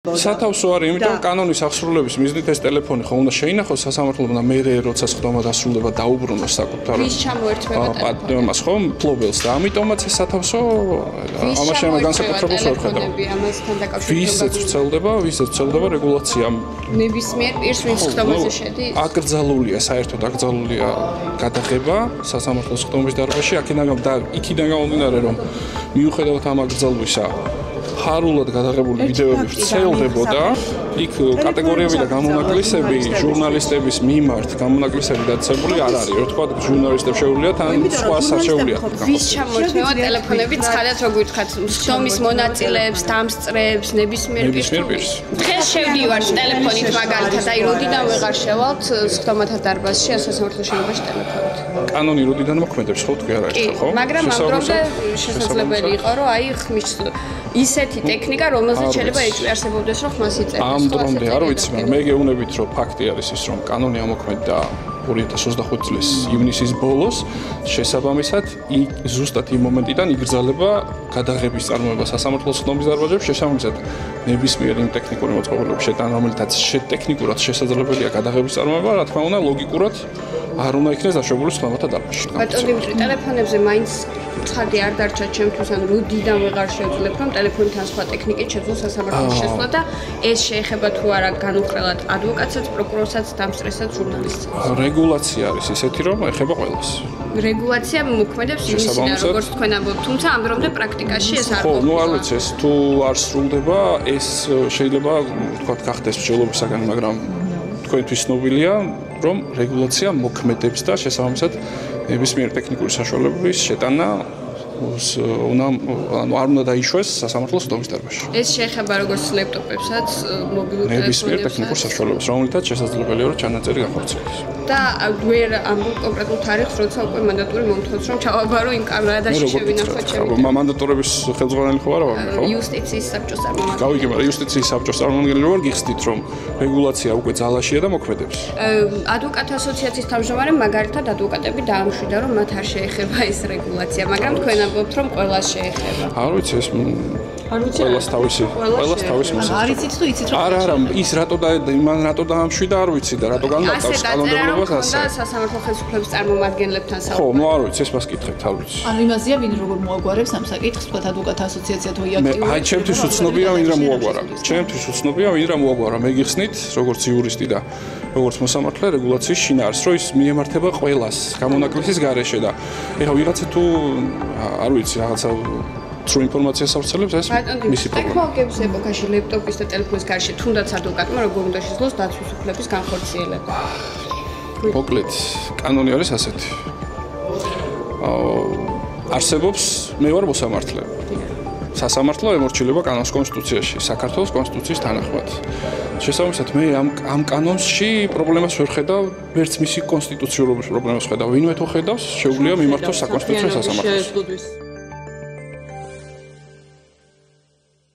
სათავსო არის, იმიტომ კანონის აღსრულების მიზნით ეს ტელეფონი ხო უნდა შეინახოს სასამართლომ და მე როცა სხდომა დასრულდება დაუბრუნოს საკუთარ ვის ჩამოერთვება პატიმას ხო მფლობელს და ამიტომაც ეს სათავსო ამაში ამ განსაკუთრებულს ვერ ხედავ. ამასთან დაკავშირებით ვისაც ვრცელდება რეგულაცია ნებისმიერ პირს ვინც სხდომაზე შედის? აკრძალულია, საერთოდ აკრძალულია გადაღება სასამართლოს სხდომის დარბაზში, იქიდან გამომდინარე რომ მიუხედავად ამ აკრძალვისა ხარულად გადაღებული ვიდეოები ვრცელდებოდა, იქ კატეგორიები და გამონაკლისები ჟურნალისტების მიმართ გამონაკლისები დაცებული არ არის. რო თქვა ჟურნალისტებს შეუძლიათ ან სხვას არ შეუძლიათ. ვის ჩამოერთვება ტელეფონები ცხადად როგორ ვთქვათ, სხდომის მონაწილეებს, დამსწრეებს, ნებისმიერ პირს. დღეს შევდივარ ტელეფონით მაგალითად, აი როდიდან ვეღარ შევალთ სხდომათა დარბაზში, სასამართლო შენობაში ტელეფონით. კანონი როდიდან მოქმედებს ხო თქვი არა ერთხელ ხო? მაგრამ ამ დრომდე შესაძლებელი იყო რომ აი ხმის ისეთი ტექნიკა, რომელზეც შეიძლება არსებობდეს, რომ ხმას იწერდეს. ამ დრომდე არ ვიცი, მაგრამ მე გეუბნებით, რომ ფაქტი არის ის, რომ კანონი ამოქმედდა 2025 წლის ივნისის ბოლოს, შესაბამისად, ზუსტად იმ მომენტიდან იგრძელება გადაღების წარმოება სასამართლოს სხდომის დარბაზებში, შესაბამისად, ნებისმიერ იმ ტექნიკური მოწყობილობების შეტანა, რომელთაც ტექნიკურად შესაძლებელია გადაღების წარმოება, რა თქმა უნდა, ლოგიკურად არ უნდა იქნეს დაშვებული სხდომათა დარბაზში. ბატონო დიმიტრი, ტელეფონებზე მაინც ცხადი არ დარჩა ჩემთვის, ან როდიდან ვეღარ შევძლებ, რომ ტელეფონთან სხვა ტექნიკით შეძლო სასამართლოში შესვლა და ეს შეეხება თუ არა განუხრელად ადვოკატსაც, პროკურორსაც, დამსწრესაც, ჟურნალისტსაც. რეგულაცია არის ისეთი, რომ ეხება ყველას. რეგულაცია მოქმედებს იმისიდან, როგორც თქვენ ამბობთ, თუმცა ამ დრომდე პრაქტიკაში ეს არ ხო, არ ვიცი, ეს თუ არ სრულდება, ეს შეიძლება ვთქვათ გახდეს მსჯელობისაგან, მაგრამ თქვენთვის ცნობილია, რომ რეგულაცია მოქმედებს და შესაბამისად ნებისმიერ ტექნიკური საშუალებების შეტანა არ უნდა დაიშვეს სასამართლოს სხდომის დარბაზში. ეს შეეხება როგორც ლეპტოპებსაც, მობილურ ტელეფონებსაც, ნებისმიერ ტექნიკურ საშუალებას, რომელთაც შესაძლებელია რომ ჩანაწერი განხორციელდეს. და ვერ ამბობ კონკრეტულ თარიღს, როცა უკვე მანდატური მომთხოვს, რომ ჩავაბარო იმ კამერაში შევინახოთ ჩემი. მანდატორების ხელმძღვანელი ხო არა ვარ, ხო? იუსტიციის საბჭოს წარმომადგენელი. გავიგე, მაგრამ იუსტიციის საბჭოს წარმომადგენელი როგორ გიხსნით, რომ რეგულაცია უკვე ძალაშია და მოქმედებს? ადვოკატ ასოციაციის თავმჯდომარე მაგალითად ადვოკატები დაამშვიდა, რომ მათ არ შეეხება ეს რეგულაცია, მაგრამ თქვენ ამბობთ, რომ ყველას შეეხება. არ ვიცი ეს ყველას თავისი მოსაზრება. არ იცით თუ იცით რომ არა, ის იმან რატო დაამშვიდა, არ ვიცი და რატო განმარტავს კანონმდებლობას ასე. და სასამართლო ხელისუფლების წარმომადგენლებთან ხო, არ ვიცი, ეს მას კითხეთ, არ ვიცი. ანუ იმაზეა ვინ როგორ მოაგვარებს ამ საკითხს, თქვა ადვოკატთა ასოციაცია თუ იაქტიურებს. აი, ჩემთვის უცნობია ვინ რა მოაგვარა. ჩემთვის უცნობია ვინ რა მოაგვარა. მე გიხსნით, როგორც იურისტი და როგორც მოსამართლე რეგულაციის შინაარსს, რომ ის მიემართება ყველას გამონაკლისის გარეშე და ეხლა ვიღაცა თუ არ ვიცი, რაღაცა სრულ ინფორმაციას ავრცელებს, ეს მისი პრობლემა. ტექნოლოგიების ეპოქაში ლეპტოპის და ტელეფონის გარეშე თუნდაც ადვოკატმა როგორ უნდა შეძლოს დაცვის უფლების განხორციელება. მოკლედ, კანონი არის ასეთი. არსებობს, მე ვარ მოსამართლე. სასამართლო ემორჩილება კანონს კონსტიტუციაში, საქართველოს კონსტიტუციის თანახმად. შესაბამისად, მე ამ კანონში პრობლემას ვერ ხედავ, ვერც მისი კონსტიტუციურობის პრობლემას ხედავ. ვინმე თუ ხედავს, შეუძლია მიმართოს საკონსტიტუციო სასამართლოს.